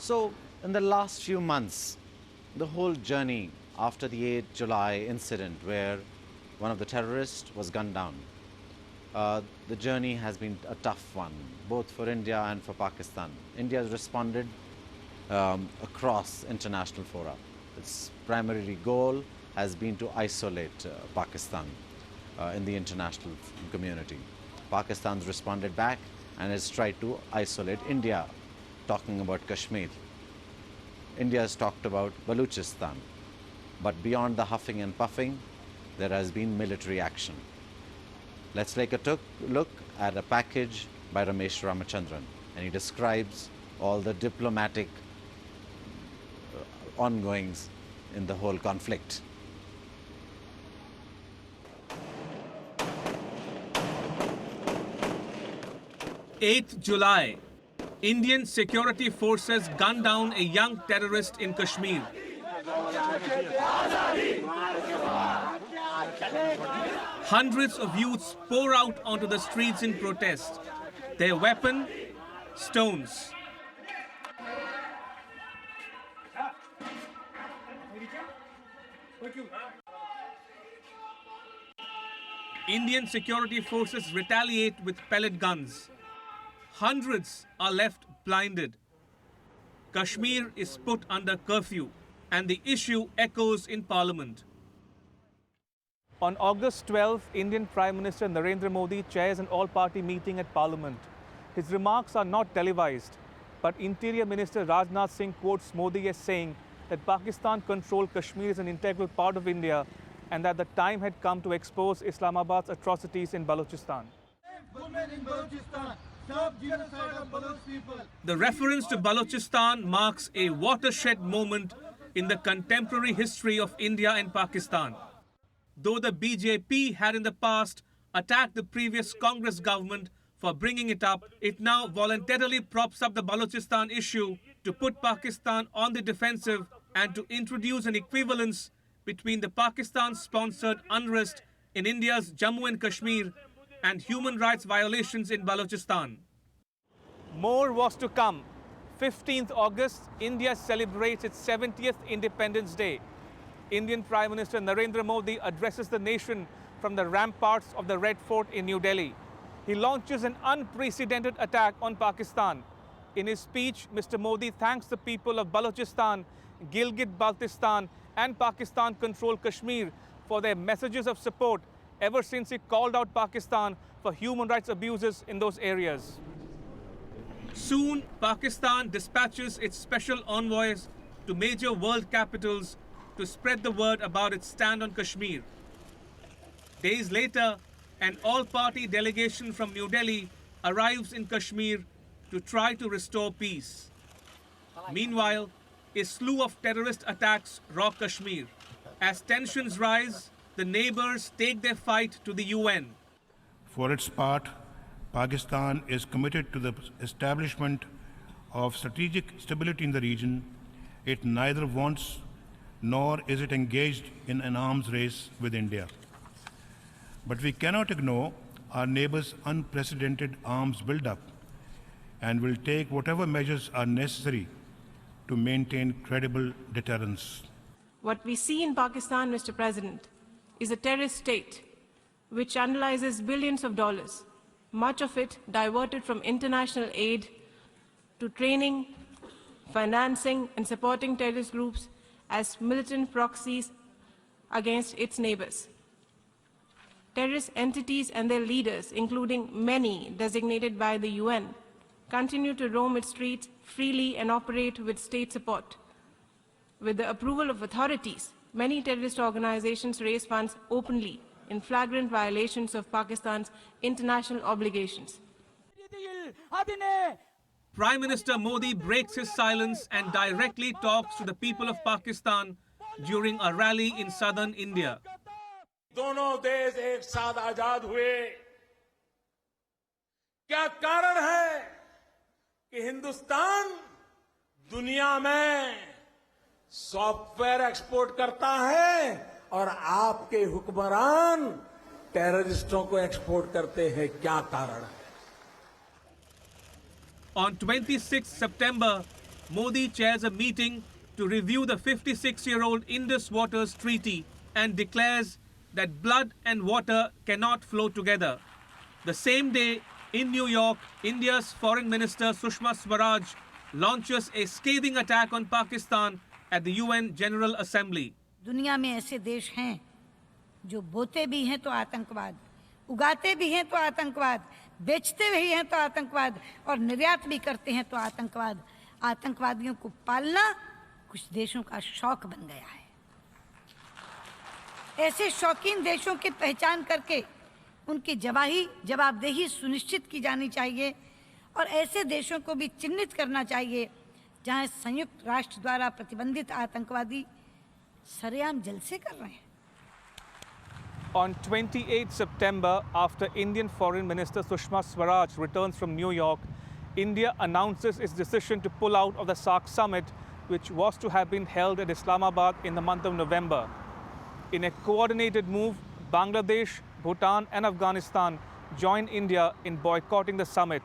So, in the last few months, the whole journey after the 8th July incident where one of the terrorists was gunned down, the journey has been a tough one, both for India and for Pakistan. India has responded across international fora. Its primary goal has been to isolate Pakistan in the international community. Pakistan's responded back and has tried to isolate India, talking about Kashmir. India has talked about Balochistan. But beyond the huffing and puffing, there has been military action. Let's take a look at a package by Ramesh Ramachandran, and he describes all the diplomatic ongoings in the whole conflict. July 8th, Indian security forces gunned down a young terrorist in Kashmir. Hundreds of youths pour out onto the streets in protest. Their weapon, stones. Indian security forces retaliate with pellet guns. Hundreds are left blinded. Kashmir is put under curfew, and the issue echoes in Parliament. On August 12th, Indian Prime Minister Narendra Modi chairs an all-party meeting at Parliament. His remarks are not televised, but Interior Minister Rajnath Singh quotes Modi as saying that Pakistan-controlled Kashmir is an integral part of India and that the time had come to expose Islamabad's atrocities in Balochistan. The reference to Balochistan marks a watershed moment in the contemporary history of India and Pakistan. Though the BJP had in the past attacked the previous Congress government for bringing it up, it now voluntarily props up the Balochistan issue to put Pakistan on the defensive and to introduce an equivalence between the Pakistan-sponsored unrest in India's Jammu and Kashmir and human rights violations in Balochistan. More was to come. 15th August, India celebrates its 70th Independence Day. Indian Prime Minister Narendra Modi addresses the nation from the ramparts of the Red Fort in New Delhi. He launches an unprecedented attack on Pakistan. In his speech, Mr. Modi thanks the people of Balochistan, Gilgit-Baltistan and Pakistan-controlled Kashmir for their messages of support ever since he called out Pakistan for human rights abuses in those areas. Soon, Pakistan dispatches its special envoys to major world capitals to spread the word about its stand on Kashmir. Days later, an all-party delegation from New Delhi arrives in Kashmir to try to restore peace. Meanwhile, a slew of terrorist attacks rock Kashmir. As tensions rise, the neighbors take their fight to the UN. For its part, Pakistan is committed to the establishment of strategic stability in the region. It neither wants nor is it engaged in an arms race with India. But we cannot ignore our neighbors' unprecedented arms buildup and will take whatever measures are necessary to maintain credible deterrence. What we see in Pakistan, Mr. President, is a terrorist state which analyzes billions of dollars, much of it diverted from international aid to training, financing and supporting terrorist groups as militant proxies against its neighbors. Terrorist entities and their leaders, including many designated by the UN, continue to roam its streets freely and operate with state support. With the approval of authorities, many terrorist organizations raise funds openly in flagrant violations of Pakistan's international obligations. Prime Minister Modi breaks his silence and directly talks to the people of Pakistan during a rally in southern India. दोनों देश एक साथ आजाद हुए। क्या कारण है कि हिंदुस्तान दुनिया में सॉफ्टवेयर एक्सपोर्ट करता है और आपके हुक्मरान टेररिस्टों को एक्सपोर्ट करते हैं? क्या कारण है? On 26 September, Modi chairs a meeting to review the 56-year-old Indus Waters Treaty and declares that blood and water cannot flow together. The same day, in New York, India's Foreign Minister Sushma Swaraj launches a scathing attack on Pakistan at the UN General Assembly. दुनिया में ऐसे देश हैं जो बोते भी हैं तो आतंकवाद, उगाते भी हैं तो आतंकवाद, बेचते भी हैं तो आतंकवाद और निर्यात भी करते हैं तो आतंकवाद। आतंकवादियों को पालना कुछ देशों का शौक बन गया है। ऐसे शौकीन देशों की पहचान करके उनकी जवाबदेही सुनिश्चित की जानी चाहिए और ऐसे देशों को भी चिन्हित करना चाहिए जहां संयुक्त राष्ट्र द्वारा प्रतिबंधित आतंकवादी सरेआम जलसे कर रहे हैं। On 28 September, after Indian Foreign Minister Sushma Swaraj returns from New York, India announces its decision to pull out of the SAARC summit, which was to have been held at Islamabad in the month of November. In a coordinated move, Bangladesh, Bhutan and Afghanistan joined India in boycotting the summit.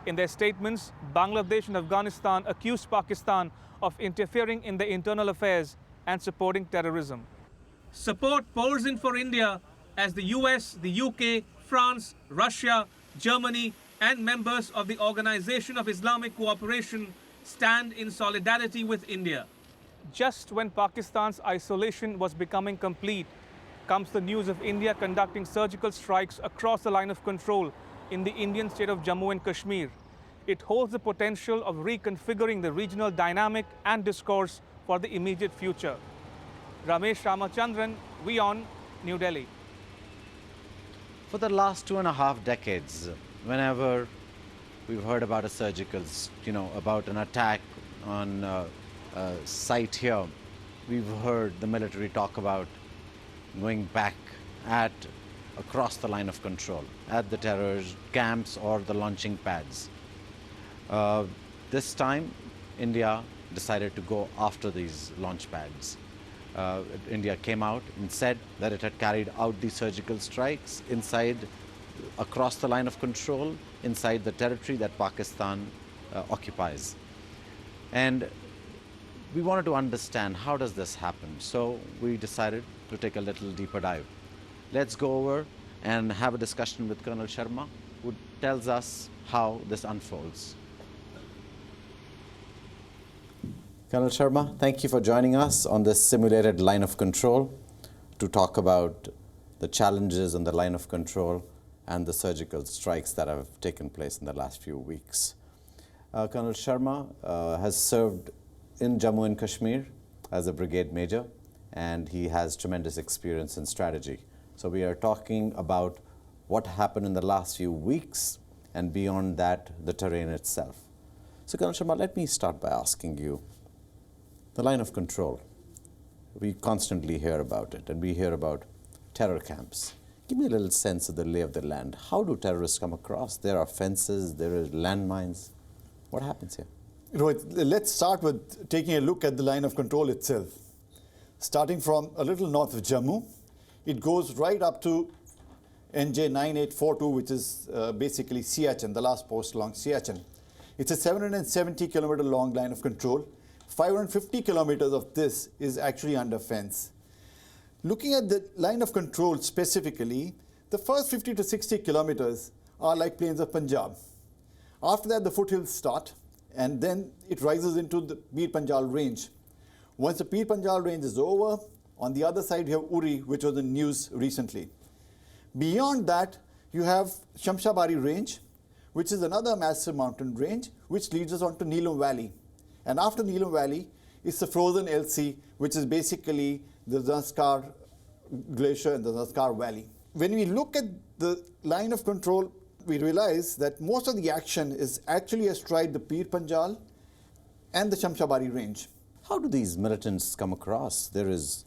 In their statements, Bangladesh and Afghanistan accused Pakistan of interfering in their internal affairs and supporting terrorism. Support pours in for India as the US, the UK, France, Russia, Germany and members of the Organization of Islamic Cooperation stand in solidarity with India. Just when Pakistan's isolation was becoming complete, comes the news of India conducting surgical strikes across the line of control in the Indian state of Jammu and Kashmir. It holds the potential of reconfiguring the regional dynamic and discourse for the immediate future. Ramesh Ramachandran, WION, New Delhi. For the last 2.5 decades, whenever we've heard about a surgical, about an attack on a site here, we've heard the military talk about going back across the line of control, at the terror camps or the launching pads. This time, India decided to go after these launch pads. India came out and said that it had carried out these surgical strikes across the line of control, inside the territory that Pakistan occupies. And we wanted to understand, how does this happen? So we decided to take a little deeper dive. Let's go over and have a discussion with Colonel Sharma, who tells us how this unfolds. Colonel Sharma, thank you for joining us on this simulated line of control to talk about the challenges on the line of control and the surgical strikes that have taken place in the last few weeks. Colonel Sharma has served in Jammu and Kashmir as a brigade major, and he has tremendous experience in strategy. So we are talking about what happened in the last few weeks, and beyond that, the terrain itself. So Colonel Sharma, let me start by asking you, the line of control, we constantly hear about it, and we hear about terror camps. Give me a little sense of the lay of the land. How do terrorists come across? There are fences, there are landmines. What happens here? Rohit, let's start with taking a look at the line of control itself. Starting from a little north of Jammu, it goes right up to NJ 9842, which is basically Siachen, the last post along Siachen. It's a 770-kilometer long line of control. 550 kilometers of this is actually under fence. Looking at the line of control specifically, the first 50 to 60 kilometers are like plains of Punjab. After that, the foothills start, and then it rises into the Peer Panjal range. Once the Peer Panjal range is over, on the other side you have Uri, which was in news recently. Beyond that, you have Shamshabari range, which is another massive mountain range, which leads us on to Neelum Valley. And after Neelum Valley, it's the frozen LC, which is basically the Zanskar Glacier and the Zanskar Valley. When we look at the line of control, we realize that most of the action is actually astride the Peer Panjal and the Shamshabari range. How do these militants come across? There is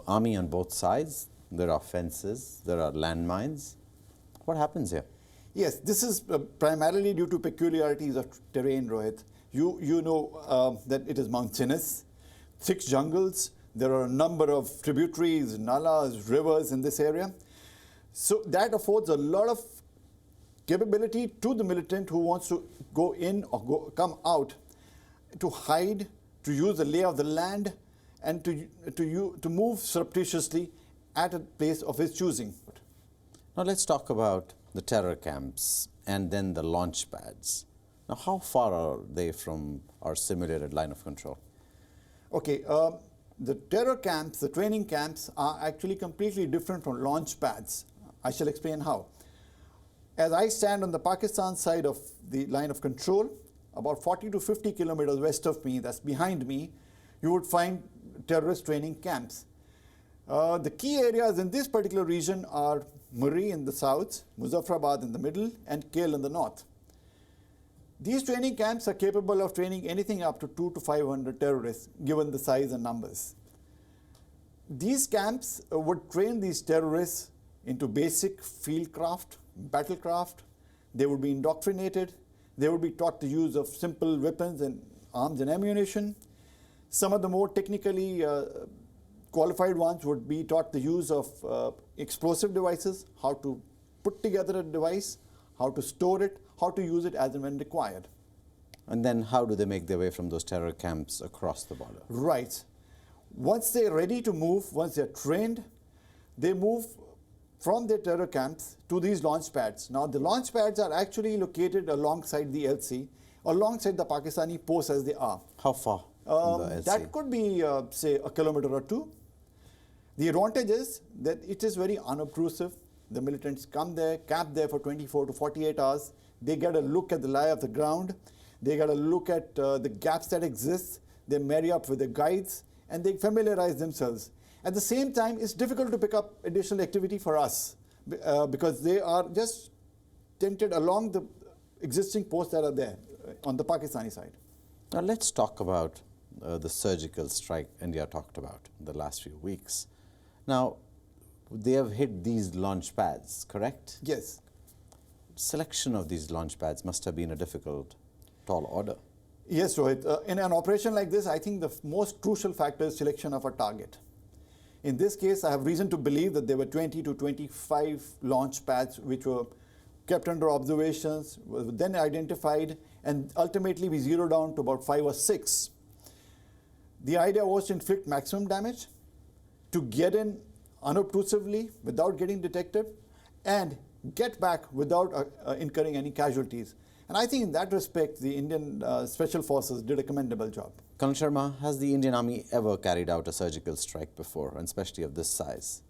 army on both sides, there are fences, there are landmines. What happens here? Yes, this is primarily due to peculiarities of terrain, Rohit. You know that it is mountainous, thick jungles. There are a number of tributaries, nalas, rivers in this area. So that affords a lot of capability to the militant who wants to go in or come out. to hide, to use the lay of the land, and to move surreptitiously at a place of his choosing. Now let's talk about the terror camps and then the launch pads. Now how far are they from our simulated line of control? Okay, the terror camps, the training camps are actually completely different from launch pads. I shall explain how. As I stand on the Pakistan side of the line of control, about 40 to 50 kilometers west of me, that's behind me, you would find terrorist training camps. The key areas in this particular region are Murree in the south, Muzaffarabad in the middle, and Kale in the north. These training camps are capable of training anything up to 200 to 500 terrorists, given the size and numbers. These camps would train these terrorists into basic field craft, battlecraft. They would be indoctrinated. They would be taught the use of simple weapons and arms and ammunition. Some of the more technically qualified ones would be taught the use of explosive devices, how to put together a device, how to store it, how to use it as and when required. And then how do they make their way from those terror camps across the border? Right. Once they're ready to move, once they're trained, they move from their terror camps to these launch pads. Now, the launch pads are actually located alongside the LC, alongside the Pakistani posts as they are. How far from the LC? That could be, say, a kilometer or two. The advantage is that it is very unobtrusive. The militants come there, camp there for 24 to 48 hours. They get a look at the lie of the ground. They get a look at the gaps that exist. They marry up with the guides, and they familiarize themselves. At the same time, it's difficult to pick up additional activity for us because they are just tented along the existing posts that are there on the Pakistani side. Now let's talk about the surgical strike India talked about in the last few weeks. Now, they have hit these launch pads, correct? Yes. Selection of these launch pads must have been a difficult, tall order. Yes, Rohit. In an operation like this, I think the most crucial factor is selection of a target. In this case, I have reason to believe that there were 20 to 25 launch pads which were kept under observations, were then identified, and ultimately we zeroed down to about 5 or 6. The idea was to inflict maximum damage, to get in unobtrusively without getting detected, and get back without incurring any casualties. And I think in that respect, the Indian Special Forces did a commendable job. Colonel Sharma, has the Indian Army ever carried out a surgical strike before, and especially of this size?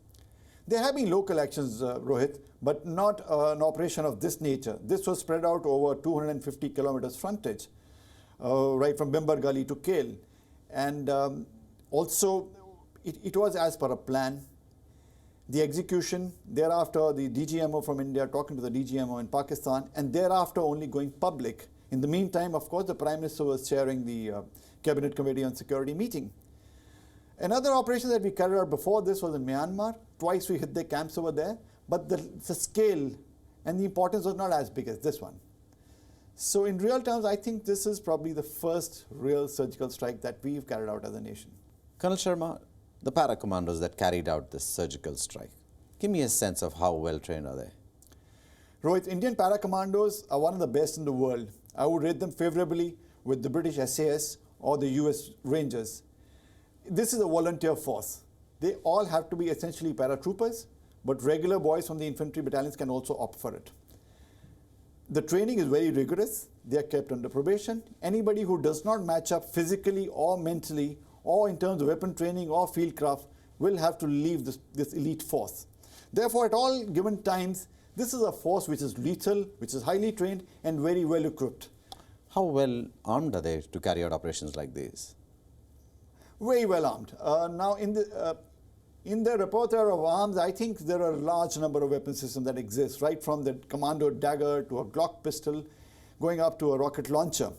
There have been local actions, Rohit, but not an operation of this nature. This was spread out over 250 kilometers frontage, right from Bimbar Gully to Kale. And also, it was as per a plan. The execution, thereafter the DGMO from India talking to the DGMO in Pakistan, and thereafter only going public. In the meantime, of course, the Prime Minister was chairing the Cabinet Committee on Security meeting. Another operation that we carried out before this was in Myanmar. Twice we hit their camps over there, but the scale and the importance was not as big as this one. So in real terms, I think this is probably the first real surgical strike that we've carried out as a nation. Colonel Sharma, the para-commandos that carried out this surgical strike, give me a sense of how well trained are they? Rohit, Indian para-commandos are one of the best in the world. I would rate them favorably with the British SAS or the US Rangers. This is a volunteer force. They all have to be essentially paratroopers, but regular boys from the infantry battalions can also opt for it. The training is very rigorous. They are kept under probation. Anybody who does not match up physically or mentally or in terms of weapon training or field craft will have to leave this elite force. Therefore, at all given times, this is a force which is lethal, which is highly trained and very well equipped. How well armed are they to carry out operations like these? Very well armed. Now, in the repertoire of arms, I think there are a large number of weapon systems that exist, right from the commando dagger to a Glock pistol, going up to a rocket launcher.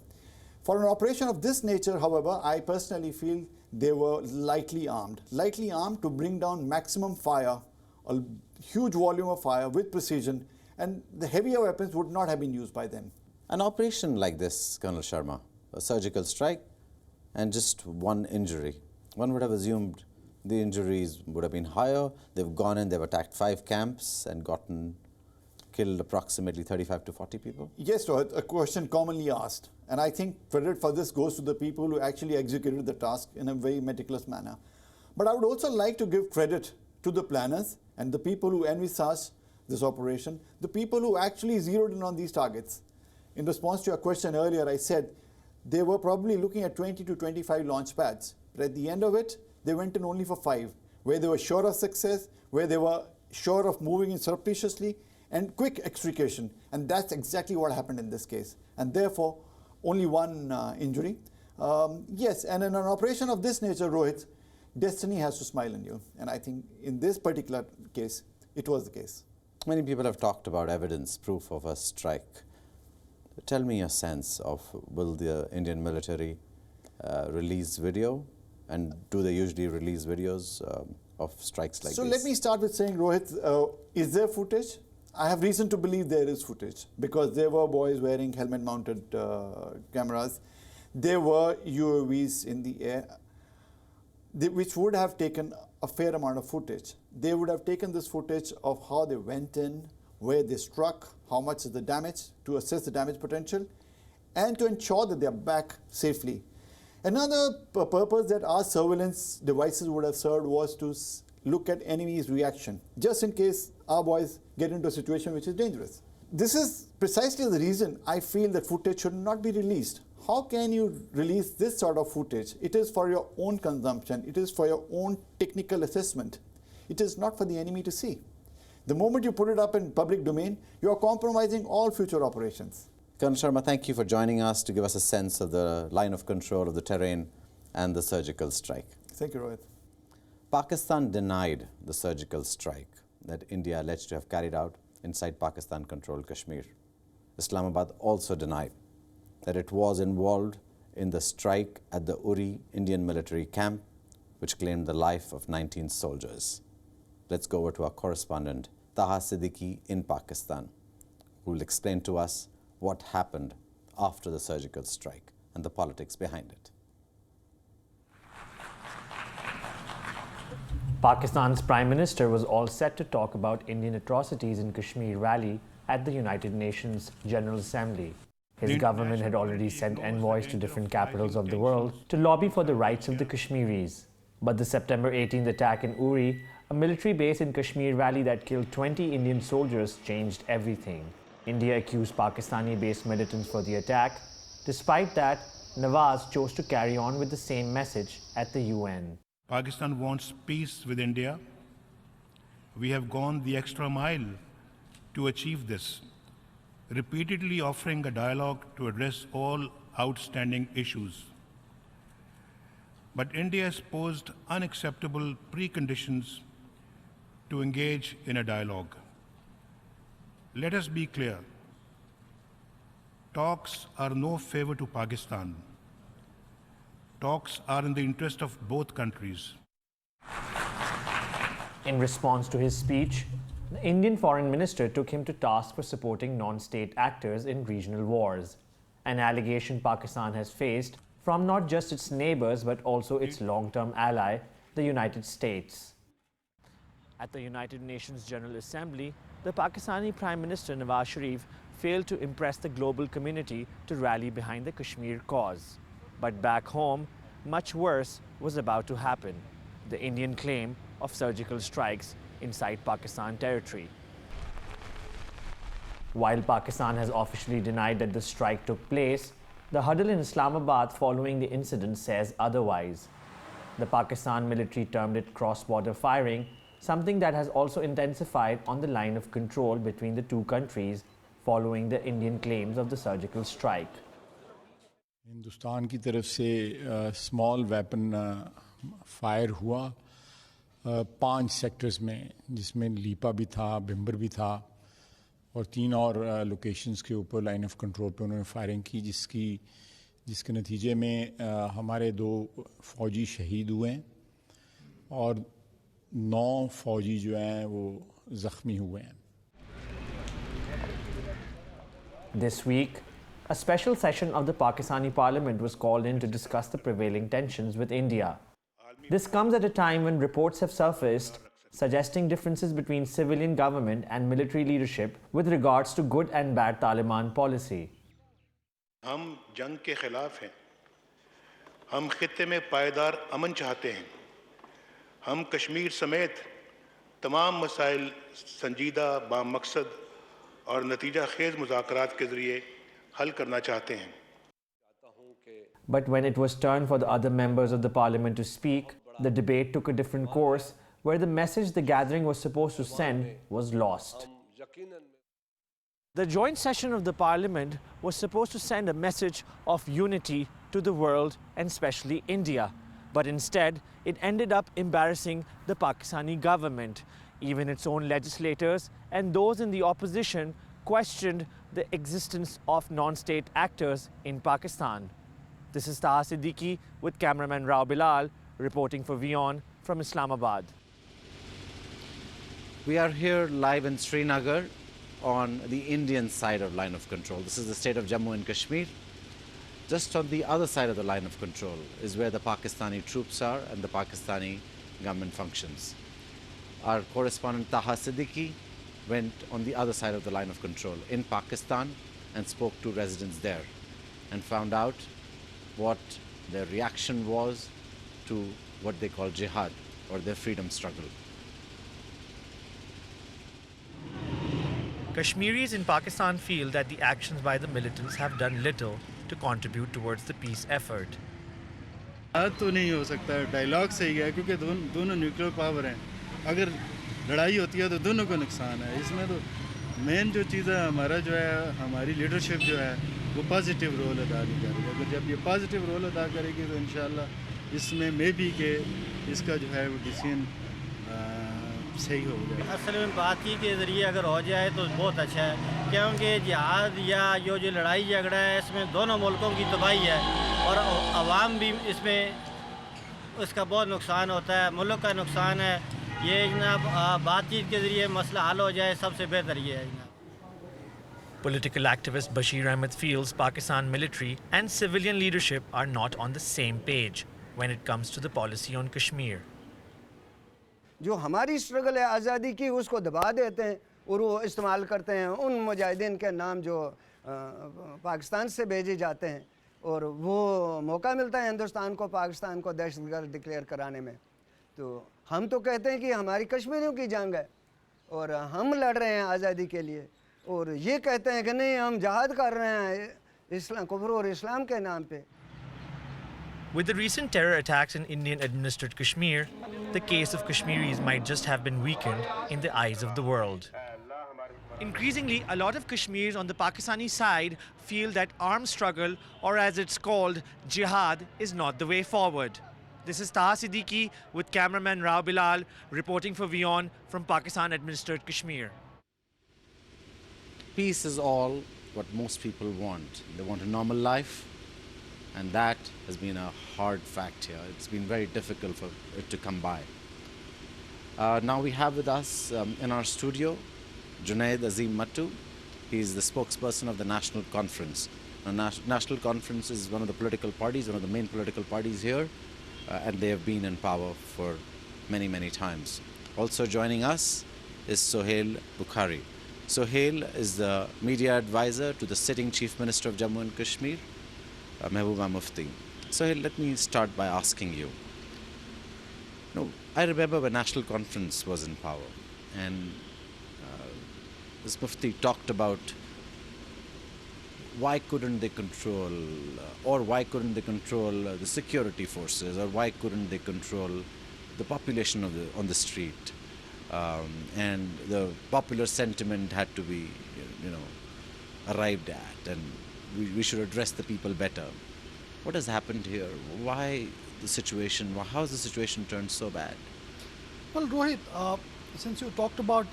For an operation of this nature, however, I personally feel they were lightly armed to bring down maximum fire, a huge volume of fire with precision, and the heavier weapons would not have been used by them. An operation like this, Colonel Sharma, a surgical strike and just one injury, one would have assumed the injuries would have been higher. They've gone in, they've attacked 5 camps and gotten killed approximately 35 to 40 people? Yes, Rohit, a question commonly asked. And I think credit for this goes to the people who actually executed the task in a very meticulous manner. But I would also like to give credit to the planners and the people who envisaged this operation, the people who actually zeroed in on these targets. In response to your question earlier, I said they were probably looking at 20 to 25 launch pads. But at the end of it, they went in only for 5, where they were sure of success, where they were sure of moving in surreptitiously and quick extrication. And that's exactly what happened in this case. And therefore, only one injury. Yes, and in an operation of this nature, Rohit, destiny has to smile on you. And I think in this particular case, it was the case. Many people have talked about evidence, proof of a strike. Tell me your sense of, will the Indian military release video? And do they usually release videos of strikes like this? So let me start with saying, Rohit, is there footage? I have reason to believe there is footage because there were boys wearing helmet-mounted cameras. There were UAVs in the air, which would have taken a fair amount of footage. They would have taken this footage of how they went in, where they struck, how much is the damage, to assess the damage potential, and to ensure that they are back safely. Another purpose that our surveillance devices would have served was to look at enemy's reaction, just in case our boys get into a situation which is dangerous. This is precisely the reason I feel that footage should not be released. How can you release this sort of footage? It is for your own consumption. It is for your own technical assessment. It is not for the enemy to see. The moment you put it up in public domain, you are compromising all future operations. Colonel Sharma, thank you for joining us to give us a sense of the line of control of the terrain and the surgical strike. Thank you, Rohit. Pakistan denied the surgical strike that India alleged to have carried out inside Pakistan-controlled Kashmir. Islamabad also denied that it was involved in the strike at the Uri Indian military camp, which claimed the life of 19 soldiers. Let's go over to our correspondent, Taha Siddiqui in Pakistan, who will explain to us what happened after the surgical strike and the politics behind it. Pakistan's Prime Minister was all set to talk about Indian atrocities in Kashmir rally at the United Nations General Assembly. His government had already sent envoys to different capitals of the world to lobby for the rights of the Kashmiris. But the September 18th attack in Uri, a military base in Kashmir Valley that killed 20 Indian soldiers, changed everything. India accused Pakistani-based militants for the attack. Despite that, Nawaz chose to carry on with the same message at the UN. Pakistan wants peace with India. We have gone the extra mile to achieve this, repeatedly offering a dialogue to address all outstanding issues. But India has posed unacceptable preconditions to engage in a dialogue. Let us be clear. Talks are no favor to Pakistan. Talks are in the interest of both countries. In response to his speech, the Indian foreign minister took him to task for supporting non-state actors in regional wars, an allegation Pakistan has faced from not just its neighbors but also its long-term ally, the United States. At the United Nations General Assembly, the Pakistani Prime Minister Nawaz Sharif failed to impress the global community to rally behind the Kashmir cause. But back home, much worse was about to happen: the Indian claim of surgical strikes inside Pakistan territory. While Pakistan has officially denied that the strike took place, the huddle in Islamabad following the incident says otherwise. The Pakistan military termed it cross-border firing, something that has also intensified on the line of control between the two countries following the Indian claims of the surgical strike. Hindustan की तरफ से small weapon fire हुआ 5 sectors में, जिसमें लीपा भी था, भिम्बर भी था, और 3 और लोकेशंस के ऊपर लाइन ऑफ कंट्रोल पे उन्होंने फायरिंग की, जिसके नतीजे में हमारे 2 फौजी शहीद हुए हैं और 9 फौजी जो हैं वो ज़ख्मी हुए हैं. This week, a special session of the Pakistani parliament was called in to discuss the prevailing tensions with India. This comes at a time when reports have surfaced suggesting differences between civilian government and military leadership with regards to good and bad Taliban policy. हम जंग के खिलाफ हैं, हम खित्ते में पायदार अमन चाहते हैं, हम कश्मीर समेत तमाम मसाइल संजीदा बामकसद और नतीजा खेज मुज़ाकरात के ज़रिए हल करना चाहते हैं. But when it was turn for the other members of the parliament to speak, the debate took a different course, where the message the gathering was supposed to send was lost. The joint session of the parliament was supposed to send a message of unity to the world and especially India. But instead, it ended up embarrassing the Pakistani government. Even its own legislators and those in the opposition questioned the existence of non-state actors in Pakistan. This is Taha Siddiqui with cameraman Rao Bilal reporting for WION from Islamabad. We are here live in Srinagar on the Indian side of line of control. This is the state of Jammu and Kashmir. Just on the other side of the line of control is where the Pakistani troops are and the Pakistani government functions. Our correspondent Taha Siddiqui went on the other side of the line of control in Pakistan and spoke to residents there and found out what their reaction was to what they call jihad or their freedom struggle. Kashmiris in Pakistan feel that the actions by the militants have done little to contribute towards the peace effort. तो नहीं हो सकता, dialogue सही है क्योंकि दोनों nuclear power हैं. अगर लड़ाई होती है तो दोनों को नुकसान है. इसमें तो मेन जो चीज़ है हमारा जो है हमारी लीडरशिप जो है वो पॉजिटिव रोल अदा नहीं करेगी. अगर जब ये पॉजिटिव रोल अदा करेगी तो इंशाल्लाह इसमें मे भी कि इसका जो है वो डिसीजन सही हो जाए. असल में बातचीत के ज़रिए अगर हो जाए तो बहुत अच्छा है, क्योंकि जिहाद या जो लड़ाई झगड़ा है इसमें दोनों मुल्कों की तबाही है और अवाम भी इसमें उसका बहुत नुकसान होता है, मुल्क का नुकसान है. ये जनाब बातचीत के ज़रिए मसला हल हो जाए सबसे बेहतर ये है जनाब. Political activist Bashir Ahmed feels Pakistan military and civilian leadership are not on the same page when it comes to the policy on Kashmir. जो हमारी स्ट्रगल है आज़ादी की उसको दबा देते हैं और वो इस्तेमाल करते हैं उन मुजाहिदीन के नाम जो पाकिस्तान से भेजे जाते हैं और वो मौका मिलता है हिंदुस्तान को पाकिस्तान को दहशतगर्द डिक्लेयर कराने में. तो हम तो कहते हैं कि हमारी कश्मीरियों की जंग है और हम लड़ रहे हैं आज़ादी के लिए और ये कहते हैं कि नहीं हम जहाद कर रहे हैं इस्लाम कुफ्र और इस्लाम के नाम पे. With the recent terror attacks in Indian-administered Kashmir, the case of Kashmiris might just have been weakened in the eyes of the world. Increasingly, a lot of Kashmiris on the Pakistani side feel that armed struggle, or as it's called, jihad, is not the way forward. This is Taha Siddiqui with cameraman Rao Bilal reporting for WION from Pakistan-administered Kashmir. Peace is all what most people want. They want a normal life. And that has been a hard fact here. It's been very difficult for it to come by. Now we have with us in our studio Junaid Azim Mattu. He's the spokesperson of the National Conference. The National Conference is one of the political parties, one of the main political parties here, and they have been in power for many, many times. Also joining us is Sohail Bukhari. Sohail is the media advisor to the sitting Chief Minister of Jammu and Kashmir, Mehbooba Mufti. So let me start by asking you. I remember when National Conference was in power and this Mufti talked about why couldn't they control the security forces, or why couldn't they control the population on the street, and the popular sentiment had to be arrived at, and we should address the people better. What has happened here? Why the situation? How has the situation turned so bad? Well, Rohit, since you talked about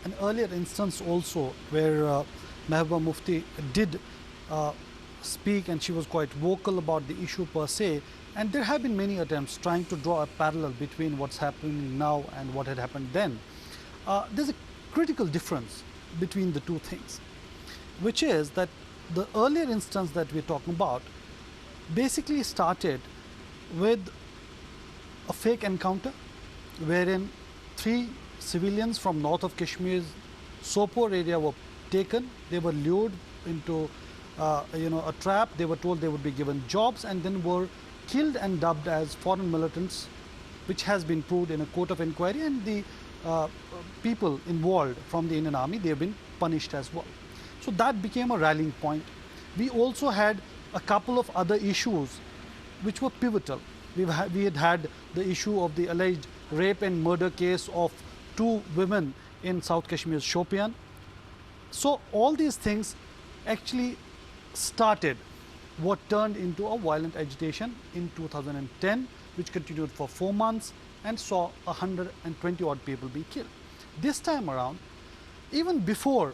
an earlier instance also where Mehbooba Mufti did speak and she was quite vocal about the issue per se, and there have been many attempts trying to draw a parallel between what's happening now and what had happened then. There's a critical difference between the two things, which is that the earlier instance that we're talking about basically started with a fake encounter wherein 3 civilians from north of Kashmir's Sopore area were taken. They were lured into a trap. They were told they would be given jobs and then were killed and dubbed as foreign militants, which has been proved in a court of inquiry, and the people involved from the Indian Army, they have been punished as well. So that became a rallying point. We also had a couple of other issues which were pivotal. We had had the issue of the alleged rape and murder case of 2 women in South Kashmir's Shopian. So all these things actually started what turned into a violent agitation in 2010, which continued for 4 months and saw 120 odd people be killed. This time around, even before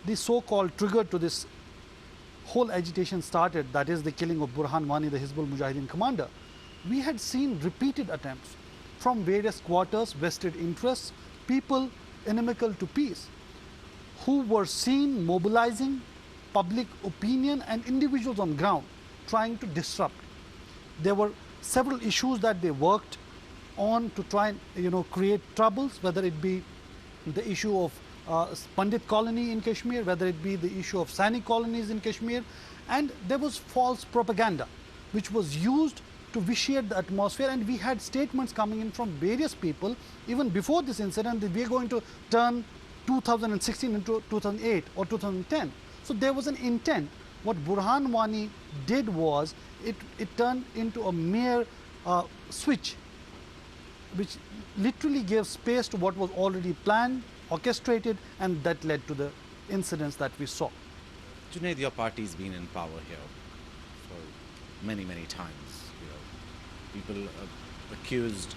the so-called trigger to this whole agitation started, that is the killing of Burhan Wani, the Hizbul Mujahideen commander, we had seen repeated attempts from various quarters, vested interests, people inimical to peace, who were seen mobilizing public opinion and individuals on ground trying to disrupt. There were several issues that they worked on to try and create troubles, whether it be the issue of Pandit colony in Kashmir, whether it be the issue of Sani colonies in Kashmir, and there was false propaganda which was used to vitiate the atmosphere, and we had statements coming in from various people even before this incident that we are going to turn 2016 into 2008 or 2010. So there was an intent. What Burhan Wani did was it turned into a mere switch which literally gave space to what was already planned, orchestrated, and that led to the incidents that we saw. Junaid, your party's been in power here for many, many times. People accused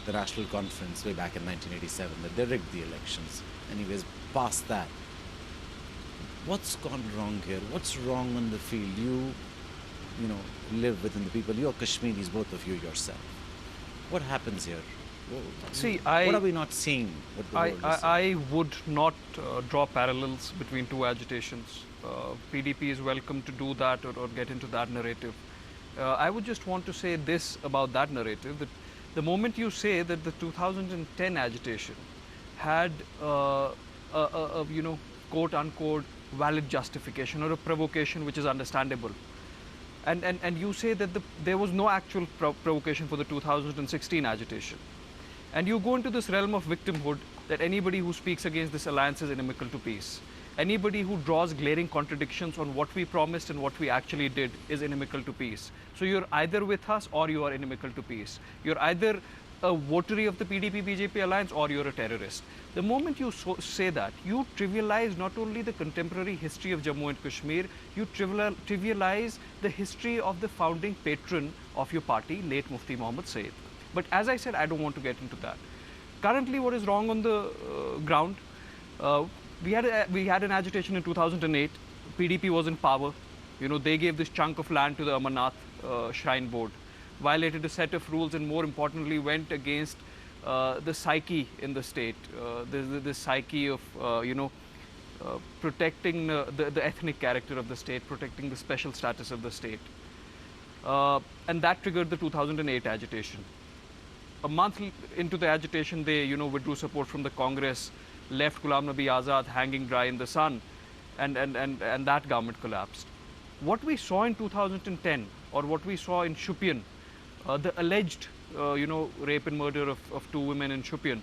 the National Conference way back in 1987 that they rigged the elections. Anyways, past that, what's gone wrong here? What's wrong on the field? You live within the people. You're Kashmiris, both of you yourself. What happens here? See, what are we not seeing? What the world is seeing? I would not draw parallels between 2 agitations. PDP is welcome to do that or get into that narrative. I would just want to say this about that narrative, that the moment you say that the 2010 agitation had quote unquote valid justification or a provocation which is understandable, and you say that there was no actual provocation for the 2016 agitation, and you go into this realm of victimhood that anybody who speaks against this alliance is inimical to peace. Anybody who draws glaring contradictions on what we promised and what we actually did is inimical to peace. So you're either with us or you are inimical to peace. You're either a votary of the PDP-BJP alliance or you're a terrorist. The moment you say that, you trivialize not only the contemporary history of Jammu and Kashmir, you trivialize the history of the founding patron of your party, late Mufti Muhammad Sayyid. But as I said, I don't want to get into that. Currently, what is wrong on the ground? We had an agitation in 2008. PDP was in power. They gave this chunk of land to the Amarnath Shrine Board, violated a set of rules, and more importantly, went against the psyche in the state, the psyche of protecting the ethnic character of the state, protecting the special status of the state, and that triggered the 2008 agitation. A month into the agitation, they withdrew support from the Congress, left Ghulam Nabi Azad hanging dry in the sun, and that government collapsed. What we saw in 2010, or what we saw in Shopian, the alleged rape and murder of 2 women in Shopian,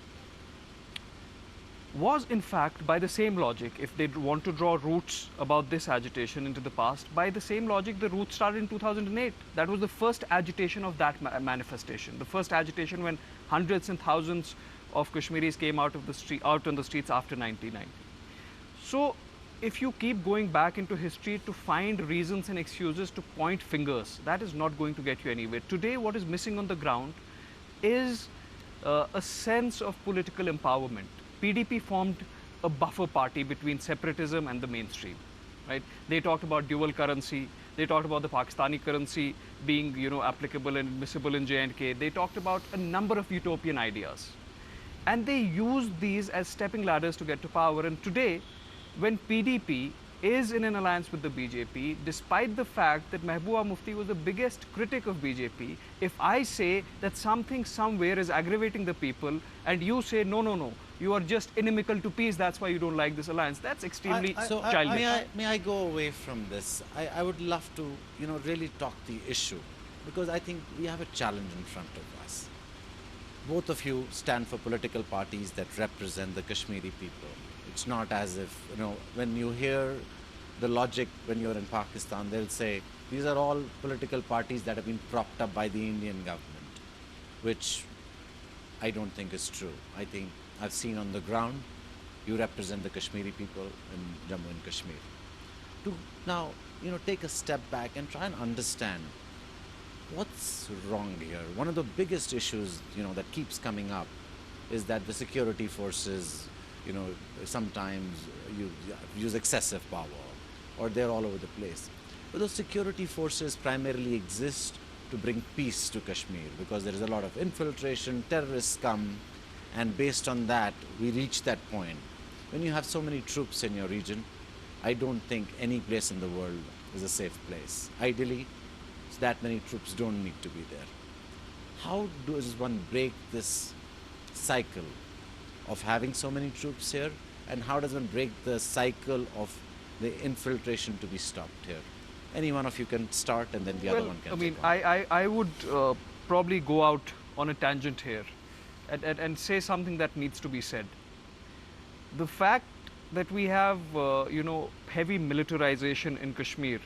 was in fact, by the same logic, if they want to draw roots about this agitation into the past, by the same logic, the roots started in 2008. That was the first agitation of that manifestation, the first agitation when hundreds and thousands of Kashmiris came out on the streets after 1990. So if you keep going back into history to find reasons and excuses to point fingers, that is not going to get you anywhere. Today, what is missing on the ground is a sense of political empowerment. PDP formed a buffer party between separatism and the mainstream, right? They talked about dual currency. They talked about the Pakistani currency being, applicable and admissible in J&K. They talked about a number of utopian ideas. And they used these as stepping ladders to get to power. And today, when PDP is in an alliance with the BJP, despite the fact that Mehbooba Mufti was the biggest critic of BJP. If I say that something somewhere is aggravating the people, and you say, no, no, no, you are just inimical to peace, that's why you don't like this alliance, that's extremely childish. May I go away from this? I would love to, really talk the issue, because I think we have a challenge in front of us. Both of you stand for political parties that represent the Kashmiri people. It's not as if, when you hear the logic when you're in Pakistan, they'll say, these are all political parties that have been propped up by the Indian government, which I don't think is true. I think I've seen on the ground, you represent the Kashmiri people in Jammu and Kashmir. To now, take a step back and try and understand what's wrong here. One of the biggest issues, that keeps coming up is that the security forces, sometimes use excessive power, or they're all over the place. But those security forces primarily exist to bring peace to Kashmir, because there is a lot of infiltration, terrorists come, and based on that, we reach that point. When you have so many troops in your region, I don't think any place in the world is a safe place. Ideally, that many troops don't need to be there. How does one break this cycle of having so many troops here, and how does one break the cycle of the infiltration to be stopped here? Any one of you can start, and then the other one can I would probably go out on a tangent here and say something that needs to be said. The fact that we have, heavy militarization in Kashmir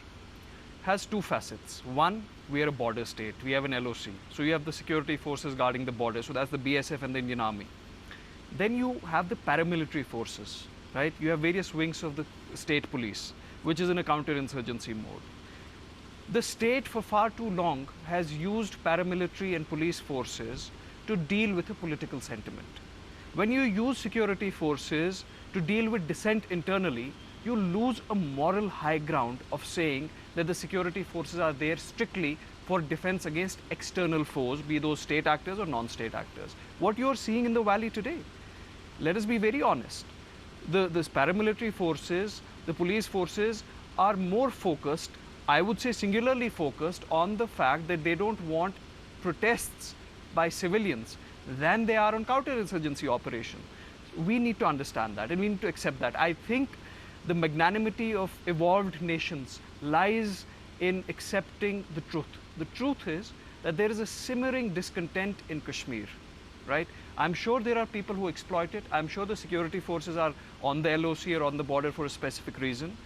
has two facets. One, we are a border state. We have an LOC. So you have the security forces guarding the border. So that's the BSF and the Indian Army. Then you have the paramilitary forces, right? You have various wings of the state police, which is in a counterinsurgency mode. The state for far too long has used paramilitary and police forces to deal with a political sentiment. When you use security forces to deal with dissent internally, you lose a moral high ground of saying that the security forces are there strictly for defense against external foes, be those state actors or non-state actors. What you're seeing in the valley today, let us be very honest, these paramilitary forces, the police forces are more focused, I would say singularly focused on the fact that they don't want protests by civilians than they are on counterinsurgency operation. We need to understand that and we need to accept that. I think the magnanimity of evolved nations lies in accepting the truth. The truth is that there is a simmering discontent in Kashmir, right? I'm sure there are people who exploit it. I'm sure the security forces are on the LOC or on the border for a specific reason.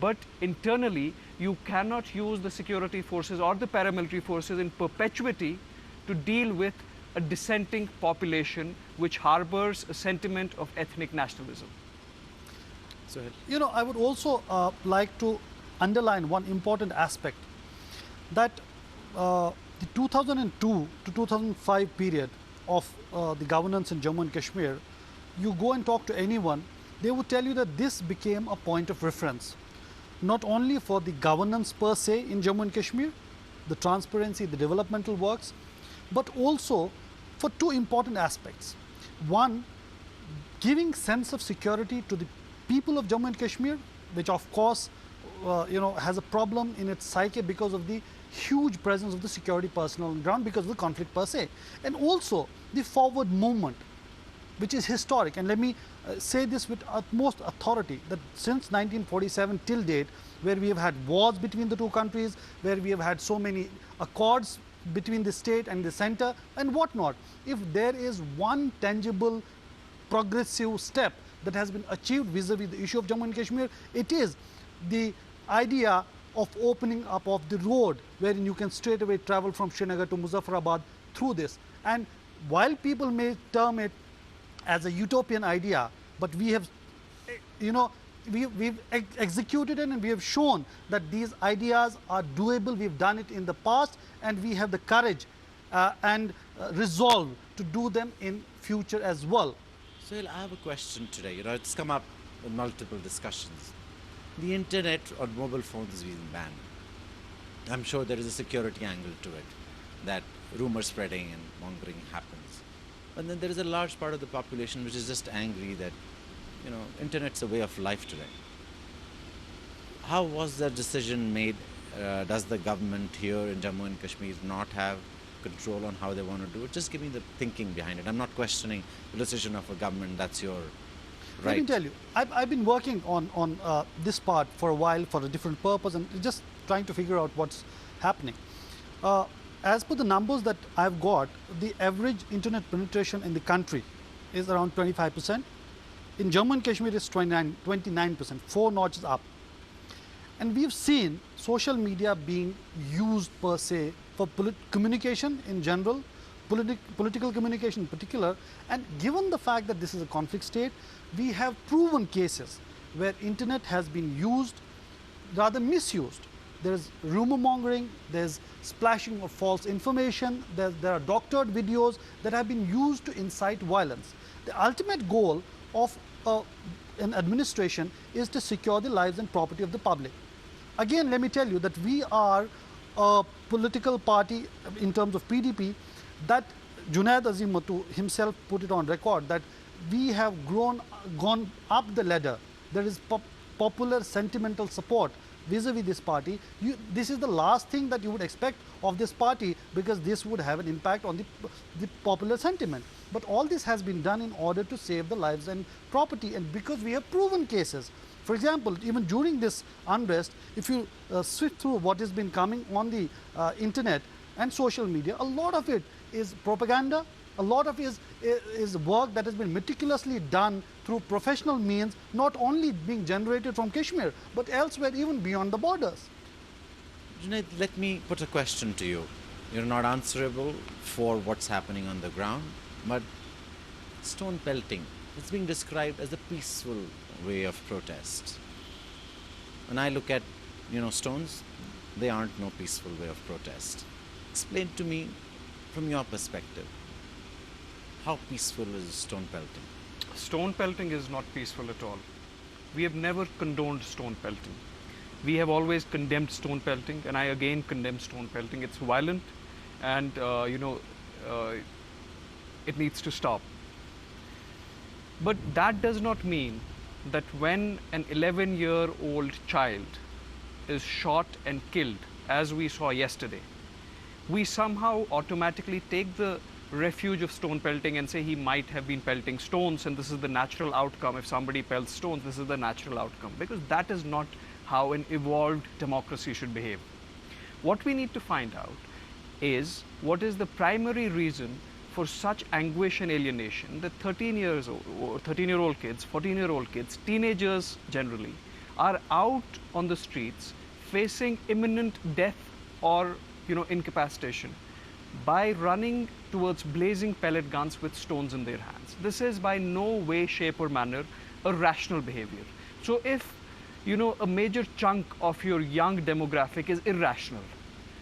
But internally, you cannot use the security forces or the paramilitary forces in perpetuity to deal with a dissenting population which harbors a sentiment of ethnic nationalism. I would also like to underline one important aspect, that the 2002 to 2005 period of the governance in Jammu and Kashmir, you go and talk to anyone, they would tell you that this became a point of reference, not only for the governance per se in Jammu and Kashmir, the transparency, the developmental works, but also for two important aspects. One, giving sense of security to the people of Jammu and Kashmir, which of course has a problem in its psyche because of the huge presence of the security personnel on the ground because of the conflict per se, and also the forward movement, which is historic. And let me say this with utmost authority, that since 1947 till date, where we have had wars between the two countries, where we have had so many accords between the state and the center and whatnot, if there is one tangible progressive step that has been achieved vis-a-vis the issue of Jammu and Kashmir, it is the idea of opening up of the road wherein you can straight away travel from Srinagar to Muzaffarabad through this. And while people may term it as a utopian idea, but we have, we've executed it and we have shown that these ideas are doable. We've done it in the past and we have the courage and resolve to do them in future as well. Sohail, I have a question today. It's come up in multiple discussions. The internet or mobile phones is being banned. I'm sure there is a security angle to it, that rumor spreading and mongering happens. But then there is a large part of the population which is just angry that, internet's a way of life today. How was the decision made? Does the government here in Jammu and Kashmir not have control on how they want to do it? Just give me the thinking behind it. I'm not questioning the decision of a government. That's your right. Let me tell you, I've been working on this part for a while for a different purpose and just trying to figure out what's happening. As per the numbers that I've got, the average internet penetration in the country is around 25%. In Jammu and Kashmir, it's 29%, 4 notches up. And we've seen social media being used per se for communication in general, political communication in particular. And given the fact that this is a conflict state, we have proven cases where internet has been used, rather misused. There's rumor mongering, there's splashing of false information, there are doctored videos that have been used to incite violence. The ultimate goal of an administration is to secure the lives and property of the public. Again, let me tell you that we are a political party in terms of PDP that Junaid Azimatu himself put it on record that we have gone up the ladder. There is popular sentimental support vis-a-vis this party. This is the last thing that you would expect of this party because this would have an impact on the popular sentiment. But all this has been done in order to save the lives and property, and because we have proven cases. For example, even during this unrest, if you swift through what has been coming on the internet and social media, a lot of it is propaganda, a lot of it is work that has been meticulously done through professional means, not only being generated from Kashmir, but elsewhere, even beyond the borders. Junaid, let me put a question to you. You're not answerable for what's happening on the ground, but stone pelting, it's being described as a peaceful way of protest. When I look at, stones, they aren't no peaceful way of protest. Explain to me, from your perspective, how peaceful is stone pelting? Stone pelting is not peaceful at all. We have never condoned stone pelting. We have always condemned stone pelting, and I again condemn stone pelting. It's violent, and it needs to stop. But that does not mean that when an 11-year-old child is shot and killed, as we saw yesterday, we somehow automatically take the refuge of stone pelting and say he might have been pelting stones and this is the natural outcome. If somebody pelts stones, this is the natural outcome, because that is not how an evolved democracy should behave. What we need to find out is what is the primary reason for such anguish and alienation that 13-year-old kids, 14-year-old kids, teenagers generally, are out on the streets facing imminent death or incapacitation by running towards blazing pellet guns with stones in their hands. This is by no way, shape or manner a rational behavior. So if a major chunk of your young demographic is irrational,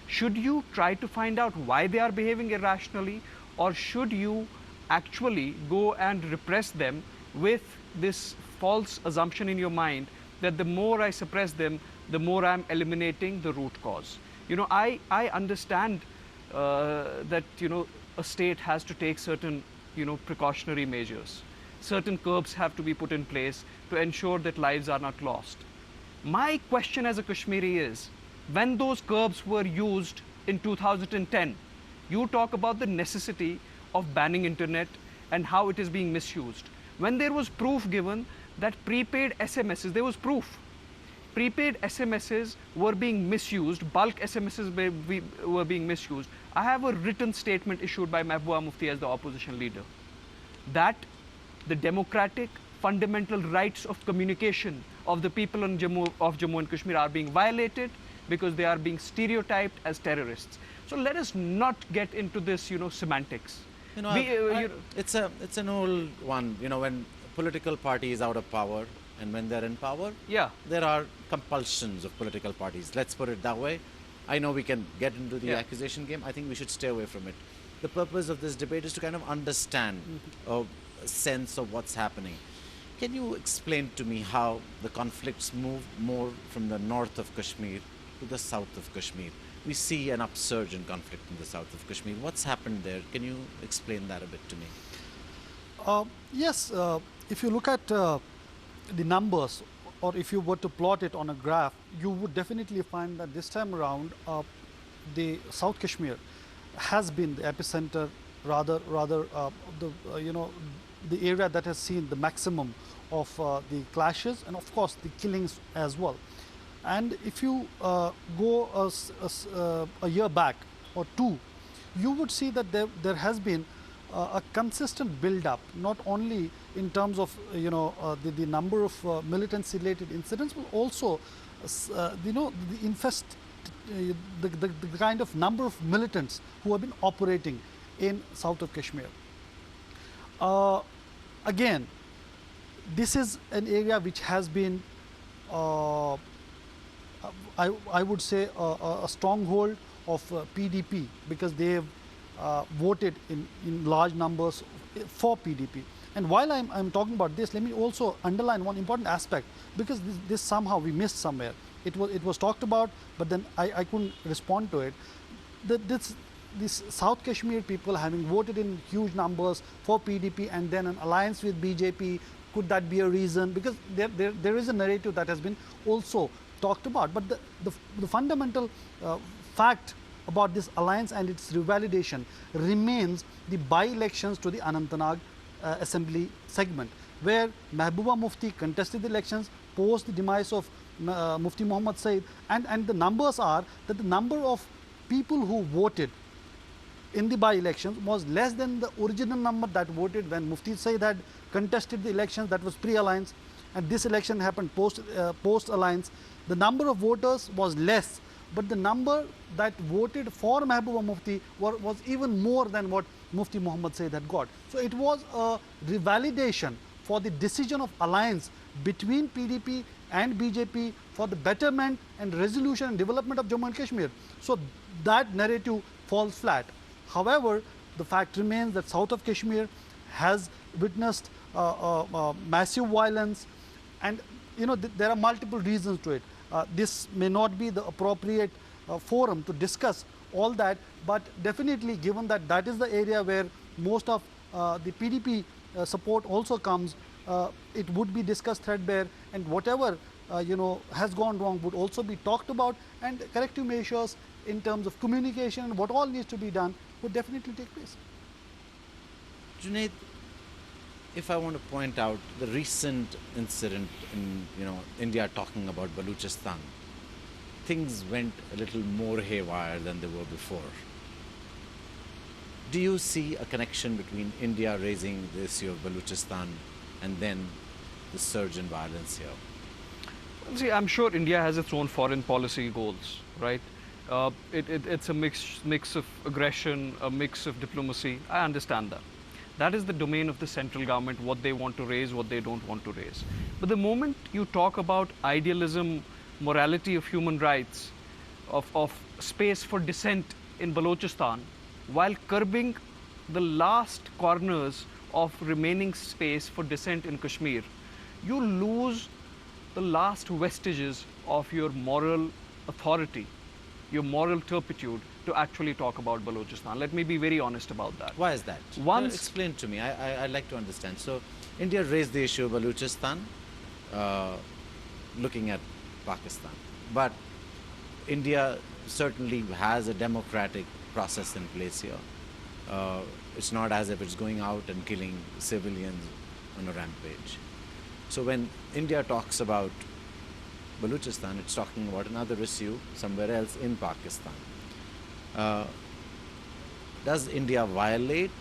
should you try to find out why they are behaving irrationally, or should you actually go and repress them with this false assumption in your mind that the more I suppress them, the more I'm eliminating the root cause? I understand that a state has to take certain precautionary measures. Certain curbs have to be put in place to ensure that lives are not lost. My question as a Kashmiri is, when those curbs were used in 2010, you talk about the necessity of banning internet and how it is being misused. When there was proof given that prepaid SMSs, there was proof. Prepaid SMSs were being misused, bulk SMSs were being misused. I have a written statement issued by Mehbooba Mufti as the opposition leader that the democratic fundamental rights of communication of the people of Jammu and Kashmir are being violated because they are being stereotyped as terrorists. So let us not get into this, semantics. It's an old one. When political party is out of power, and when they're in power, there are compulsions of political parties. Let's put it that way. I know we can get into the accusation game. I think we should stay away from it. The purpose of this debate is to kind of understand a sense of what's happening. Can you explain to me how the conflicts move more from the north of Kashmir to the south of Kashmir? We see an upsurge in conflict in the south of Kashmir. What's happened there? Can you explain that a bit to me? Yes, if you look at the numbers or if you were to plot it on a graph, you would definitely find that this time around, the South Kashmir has been the epicenter, the area that has seen the maximum of the clashes and of course the killings as well. And if you go a year back or two, you would see that there has been a consistent build-up, not only in terms of the number of militancy-related incidents, but also the kind of number of militants who have been operating in south of Kashmir. Again, this is an area which has been, I would say, a stronghold of PDP, because they have voted in large numbers for PDP. And while I'm talking about this, let me also underline one important aspect, because this somehow we missed somewhere. It was talked about, but then I couldn't respond to it. This South Kashmir people having voted in huge numbers for PDP and then an alliance with BJP, could that be a reason? Because there is a narrative that has been also talked about. But the fundamental fact about this alliance and its revalidation remains the by-elections to the Anantnag assembly segment, where Mehbooba Mufti contested the elections post the demise of Mufti Muhammad Said, and the numbers are that the number of people who voted in the by-elections was less than the original number that voted when Mufti Said had contested the elections, that was pre-alliance, and this election happened post-alliance. The number of voters was less, but the number that voted for Mehbooba Mufti was even more than what Mufti Muhammad Said had got. So it was a revalidation for the decision of alliance between PDP and BJP for the betterment and resolution and development of Jammu and Kashmir. So that narrative falls flat. However, the fact remains that south of Kashmir has witnessed massive violence, and there are multiple reasons to it. This may not be the appropriate forum to discuss all that, but definitely given that that is the area where most of the PDP support also comes, it would be discussed threadbare, and whatever has gone wrong would also be talked about, and corrective measures in terms of communication and what all needs to be done would definitely take place. Junaid, if I want to point out the recent incident in India talking about Balochistan, things went a little more haywire than they were before. Do you see a connection between India raising the issue of Balochistan and then the surge in violence here? See, I'm sure India has its own foreign policy goals, right? It's a mix of aggression, a mix of diplomacy. I understand that. That is the domain of the central government, what they want to raise, what they don't want to raise. But the moment you talk about idealism, morality of human rights, of space for dissent in Balochistan, while curbing the last corners of remaining space for dissent in Kashmir, you lose the last vestiges of your moral authority, your moral turpitude to actually talk about Balochistan. Let me be very honest about that. Why is that? Explain to me. I'd like to understand. So, India raised the issue of Balochistan, looking at Pakistan. But India certainly has a democratic process in place here. It's not as if it's going out and killing civilians on a rampage. So when India talks about Balochistan, it's talking about another issue somewhere else in Pakistan. Does India violate,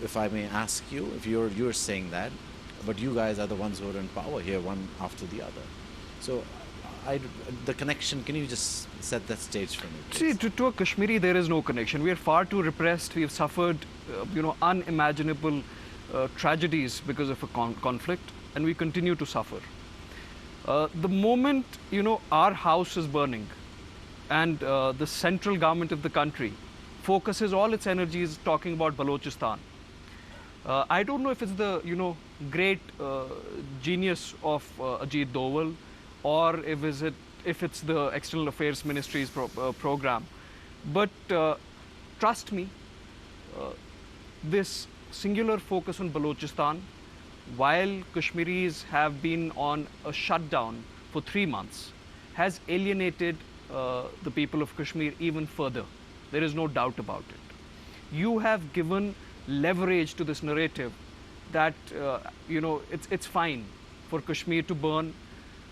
if I may ask you, if you're saying that, but you guys are the ones who are in power here, one after the other. So the connection, can you just set that stage for me, please? See, to a Kashmiri, there is no connection. We are far too repressed. We have suffered, unimaginable tragedies because of a conflict, and we continue to suffer. The moment, our house is burning and the central government of the country focuses all its energies talking about Balochistan, I don't know if it's the, great genius of Ajit Doval, or if it's the External Affairs Ministry's program. But trust me, this singular focus on Balochistan while Kashmiris have been on a shutdown for 3 months, has alienated the people of Kashmir even further. There is no doubt about it. You have given leverage to this narrative that, it's fine for Kashmir to burn,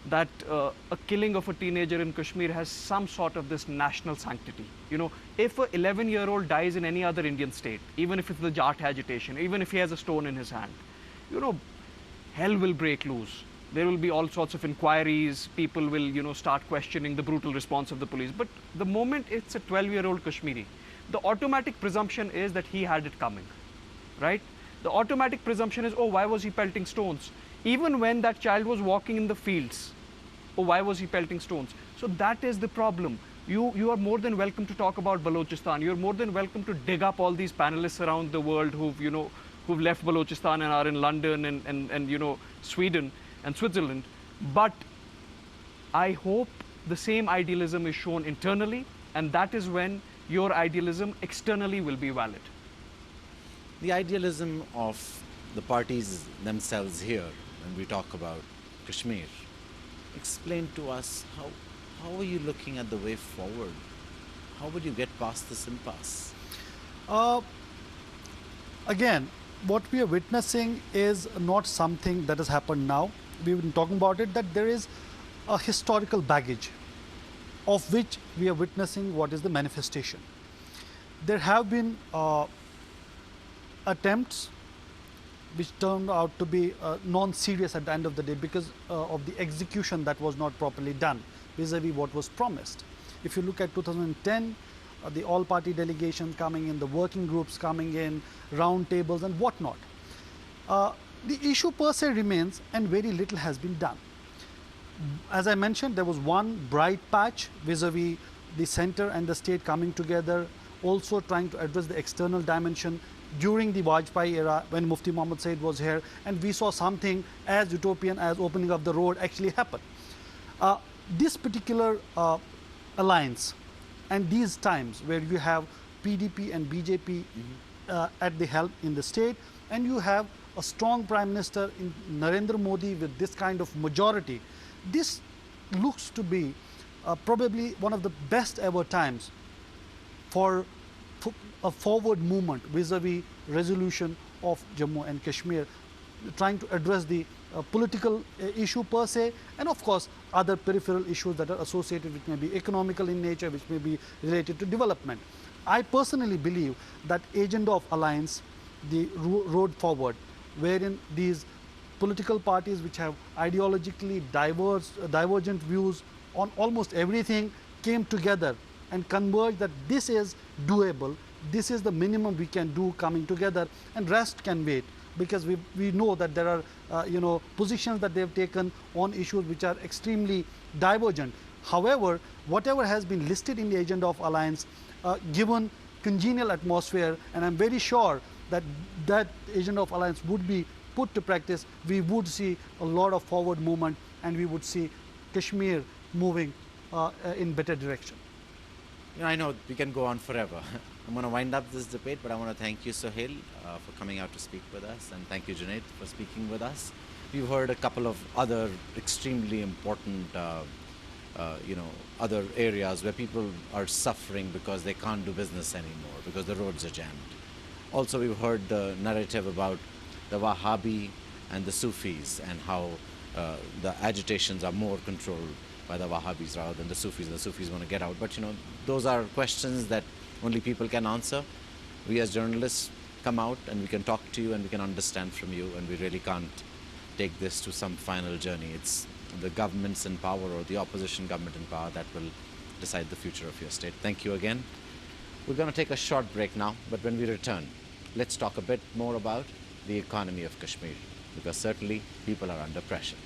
that a killing of a teenager in Kashmir has some sort of this national sanctity. If an 11-year-old dies in any other Indian state, even if it's the Jat agitation, even if he has a stone in his hand, hell will break loose. There will be all sorts of inquiries. People will, start questioning the brutal response of the police. But the moment it's a 12-year-old Kashmiri, the automatic presumption is that he had it coming, right? The automatic presumption is, oh, why was he pelting stones? Even when that child was walking in the fields, oh, why was he pelting stones? So that is the problem. You are more than welcome to talk about Balochistan. You're more than welcome to dig up all these panelists around the world who've left Balochistan and are in London and Sweden and Switzerland. But I hope the same idealism is shown internally, and that is when your idealism externally will be valid. The idealism of the parties themselves here, when we talk about Kashmir, explain to us how are you looking at the way forward? How would you get past this impasse? Again, what we are witnessing is not something that has happened now. We've been talking about it, that there is a historical baggage of which we are witnessing what is the manifestation. There have been attempts which turned out to be non-serious at the end of the day because of the execution that was not properly done vis-a-vis what was promised. If you look at 2010, the all-party delegation coming in, the working groups coming in, round tables and whatnot. The issue per se remains and very little has been done. As I mentioned, there was one bright patch vis-a-vis the center and the state coming together, also trying to address the external dimension during the Vajpayee era when Mufti Muhammad Said was here, and we saw something as utopian as opening of the road actually happen. This particular alliance and these times where you have PDP and BJP at the helm in the state, and you have a strong Prime Minister in Narendra Modi with this kind of majority, this looks to be probably one of the best ever times for a forward movement vis-a-vis resolution of Jammu and Kashmir, trying to address the political issue per se, and of course other peripheral issues that are associated, which may be economical in nature, which may be related to development. I personally believe that agenda of alliance, the road forward, wherein these political parties which have ideologically divergent views on almost everything came together and converged that this is doable, this is the minimum we can do coming together, and rest can wait, because we know that there are positions that they have taken on issues which are extremely divergent. However, whatever has been listed in the agenda of alliance, given congenial atmosphere, and I'm very sure that that agenda of alliance would be put to practice, we would see a lot of forward movement and we would see Kashmir moving in better direction. I know we can go on forever. I'm going to wind up this debate, but I want to thank you, Sohail, for coming out to speak with us, and thank you, Junaid, for speaking with us. We've heard a couple of other extremely important, other areas where people are suffering because they can't do business anymore, because the roads are jammed. Also, we've heard the narrative about the Wahhabi and the Sufis, and how the agitations are more controlled by the Wahhabis rather than the Sufis, and the Sufis want to get out. But those are questions that only people can answer. We as journalists come out and we can talk to you and we can understand from you, and we really can't take this to some final journey. It's the governments in power or the opposition government in power that will decide the future of your state. Thank you again. We're going to take a short break now, but when we return, let's talk a bit more about the economy of Kashmir, because certainly people are under pressure.